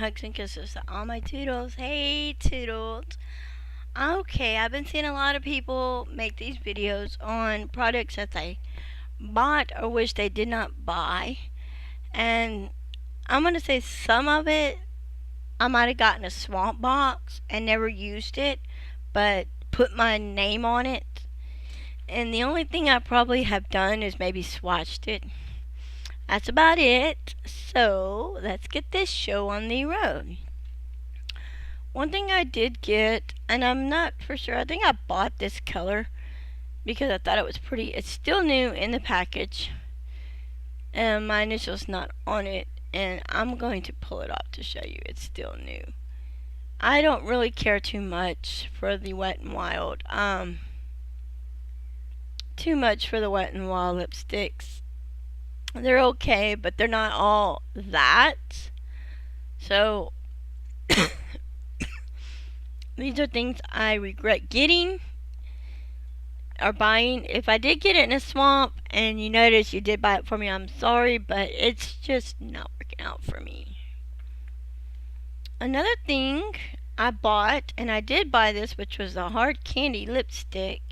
hugs and kisses to all my Toodles. Hey, Toodles. Okay, I've been seeing a lot of people make these videos on products that they bought or wish they did not buy. And I'm going to say some of it, I might have gotten a swamp box and never used it, but put my name on it. And the only thing I probably have done is maybe swatched it. That's about it. So let's get this show on the road. One thing I did get, and I'm not for sure, I think I bought this color because I thought it was pretty. It's still new in the package, and my initial's not on it, and I'm going to pull it off to show you it's still new. I don't really care too much for the Wet n Wild. Too much for the Wet n Wild lipsticks. They're okay, but they're not all that. So these are things I regret getting or buying. If I did get it in a swamp and you notice you did buy it for me, I'm sorry, but it's just not working out for me. Another thing I bought, and I did buy this, which was the hard candy lipstick.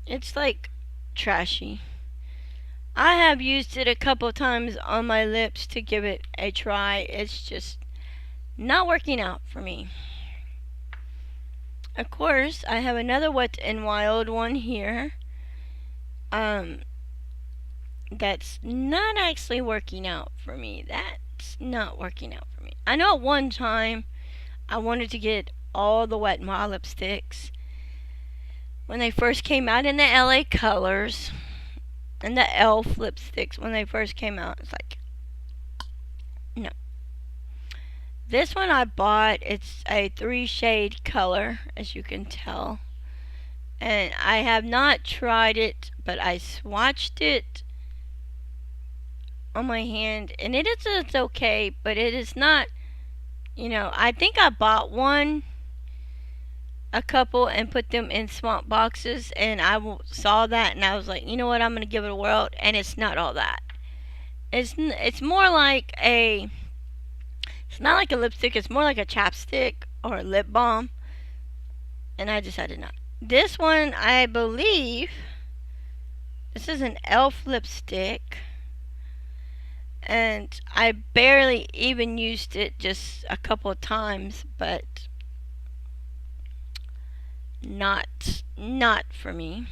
It's like trashy. I have used it a couple times on my lips to give it a try. It's just not working out for me. Of course, I have another Wet n Wild one here. That's not actually working out for me. That's not working out for me. I know at one time I wanted to get all the Wet n Wild lipsticks when they first came out in the LA colors and the elf lipsticks when they first came out. It's like, no. This one I bought, it's a 3-shade color, as you can tell. And I have not tried it, but I swatched it on my hand, and it's okay, but it is not, I think I bought a couple and put them in swamp boxes, and I saw that and I was like, you know what, I'm going to give it a whirl, and it's not all that. It's more like it's not like a lipstick, it's more like a chapstick or a lip balm, and I decided not. This one, I believe, this is an elf lipstick, and I barely even used it, just a couple of times, but not for me.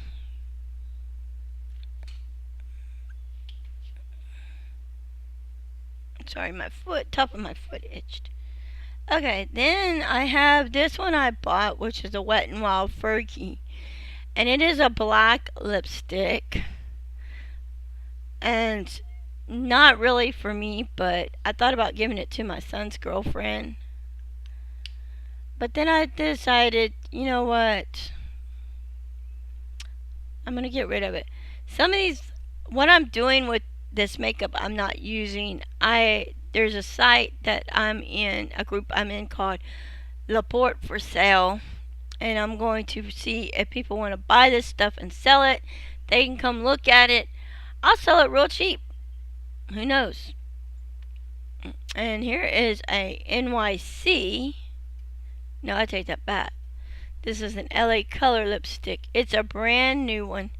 Sorry, my top of my foot itched. Okay, then I have this one I bought, which is a Wet n Wild Fergie, and it is a black lipstick, and not really for me, but I thought about giving it to my son's girlfriend. But then I decided, you know what? I'm going to get rid of it. Some of these, what I'm doing with this makeup, I'm not using. There's a site that I'm in, a group I'm in called Laporte for Sale. And I'm going to see if people want to buy this stuff and sell it. They can come look at it. I'll sell it real cheap. Who knows? And here is a NYC. No, I take that back. This is an LA Color lipstick. It's a brand new one.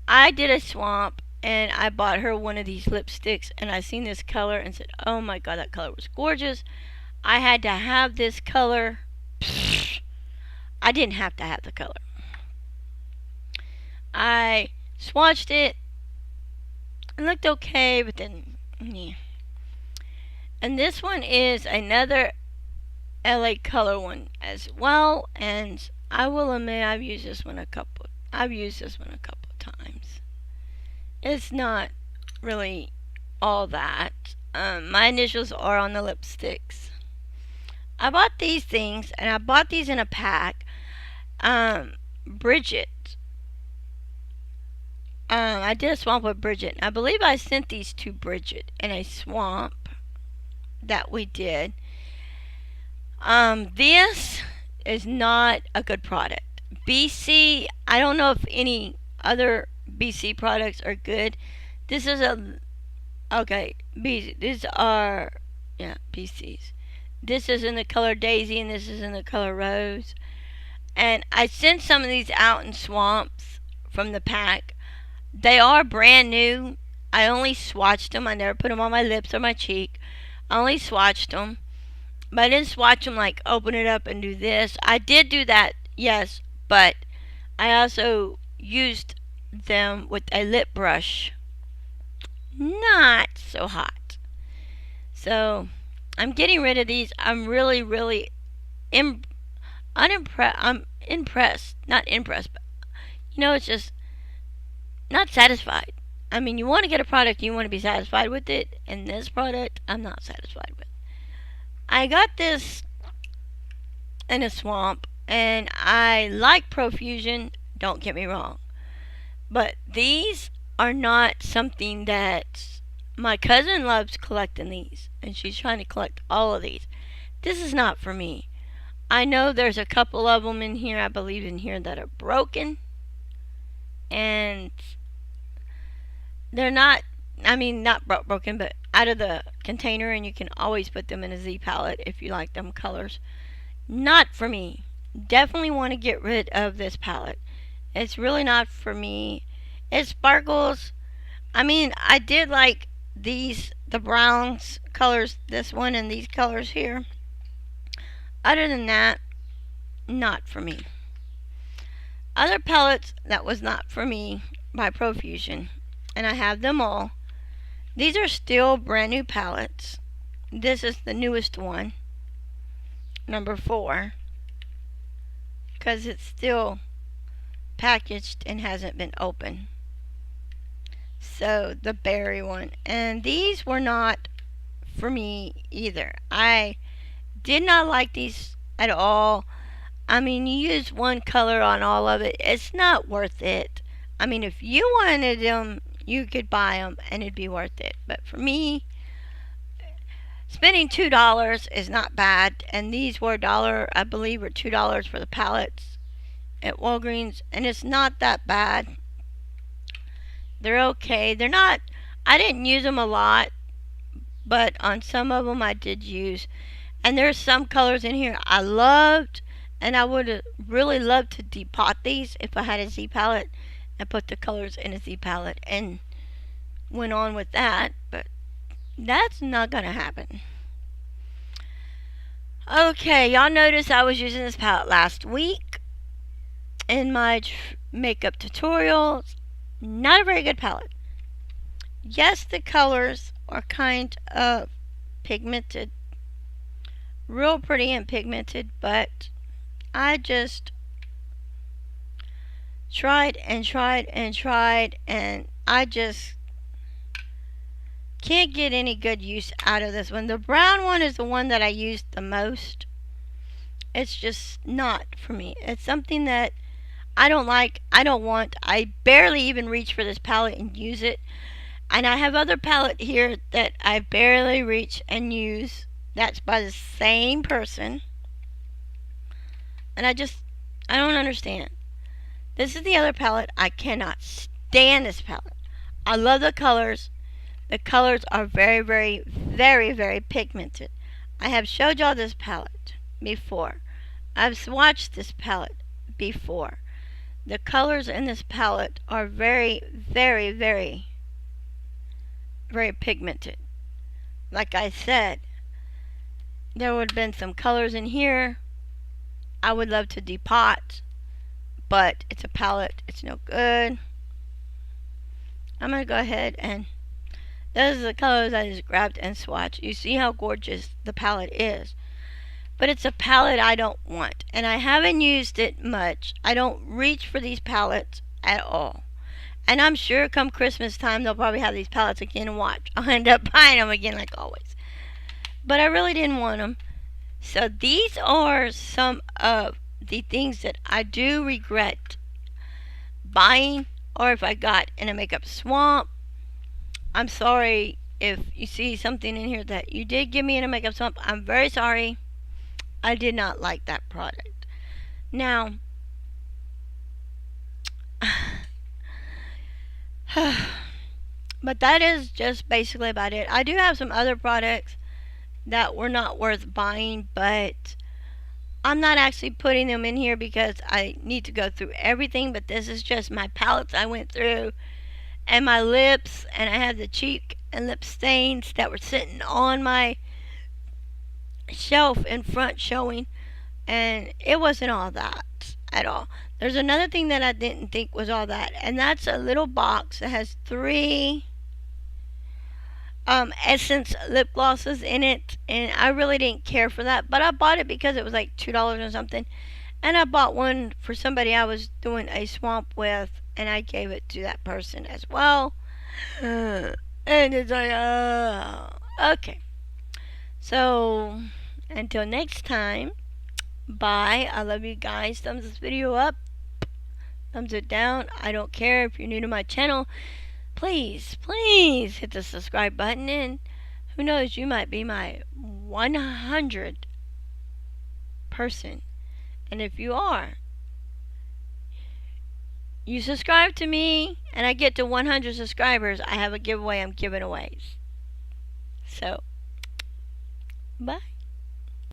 I did a swamp and I bought her one of these lipsticks, and I seen this color and said, oh my god, that color was gorgeous. I had to have this color. I didn't have to have the color. I swatched it. It looked okay, but then, yeah. And this one is another LA Color one as well, and I will admit I've used this one a couple times. It's not really all that. My initials are on the lipsticks. I bought these things, and I bought these in a pack. Bridget. I did a swamp with Bridget. I believe I sent these to Bridget in a swamp that we did. This is not a good product. BC, I don't know if any other BC products are good. This is Okay, these are, yeah, PCs. This is in the color Daisy and this is in the color Rose. And I sent some of these out in swamps from the pack. They are brand new. I only swatched them. I never put them on my lips or my cheek. I only swatched them. But I didn't swatch them like open it up and do this. I did do that, yes, but I also used them with a lip brush. Not so hot. So I'm getting rid of these. I'm really, really unimpressed. I'm impressed. Not impressed, but it's just not satisfied. I mean, you want to get a product, you want to be satisfied with it, and this product, I'm not satisfied with. I got this in a swamp, and I like Profusion, don't get me wrong. But these are not something that my cousin loves collecting these, and she's trying to collect all of these. This is not for me. I know there's a couple of them in here, I believe in here, that are broken, and they're not, not broken, but out of the container, and you can always put them in a Z palette if you like them colors. Not for me. Definitely want to get rid of this palette. It's really not for me. It sparkles. I did like the browns colors, this one and these colors here. Other than that, not for me. Other palettes that was not for me by Profusion, and I have them all. These are still brand new palettes. This is the newest one, number 4, because it's still packaged and hasn't been opened. So the berry one, and these were not for me either. I did not like these at all. You use one color on all of it. It's not worth it. If you wanted them, you could buy them and it'd be worth it. But for me, spending $2 is not bad. And these were $1, I believe, or $2 for the palettes at Walgreens. And it's not that bad. They're okay. They're not, I didn't use them a lot, but on some of them I did use. And there's some colors in here I loved, and I would have really loved to depot these if I had a Z palette and put the colors in a Z palette and went on with that, but that's not gonna happen. Okay, y'all noticed I was using this palette last week in my makeup tutorials. Not a very good palette. Yes, the colors are kind of pigmented, real pretty and pigmented, but I just tried and tried and tried, and I just can't get any good use out of this one. The brown one is the one that I used the most. It's just not for me. It's something that I don't like, I don't want. I barely even reach for this palette and use it. And I have other palette here that I barely reach and use. That's by the same person. And I don't understand. This is the other palette. I cannot stand this palette. I love the colors. The colors are very, very, very, very pigmented. I have showed y'all this palette before. I've swatched this palette before. The colors in this palette are very, very, very, very pigmented. Like I said, there would have been some colors in here I would love to depot, but it's a palette. It's no good. I'm going to go ahead and those are the colors I just grabbed and swatched. You see how gorgeous the palette is. But it's a palette I don't want. And I haven't used it much. I don't reach for these palettes at all. And I'm sure come Christmas time they'll probably have these palettes again and watch. I'll end up buying them again like always. But I really didn't want them. So these are some of the things that I do regret buying, or if I got in a makeup swamp. I'm sorry if you see something in here that you did give me in a makeup swamp. I'm very sorry. I did not like that product. Now, But that is just basically about it. I do have some other products that were not worth buying, but I'm not actually putting them in here because I need to go through everything. But this is just my palettes I went through, and my lips, and I have the cheek and lip stains that were sitting on my shelf in front showing, and it wasn't all that at all. There's another thing that I didn't think was all that, and that's a little box that has 3 Essence lip glosses in it, and I really didn't care for that, but I bought it because it was like $2 or something, and I bought one for somebody I was doing a swamp with, and I gave it to that person as well. And it's like, okay. So, until next time, bye. I love you guys. Thumbs this video up, thumbs it down. I don't care if you're new to my channel. Please, please hit the subscribe button, and who knows, you might be my 100 person. And if you are, you subscribe to me, and I get to 100 subscribers, I have a giveaway I'm giving away. So, bye.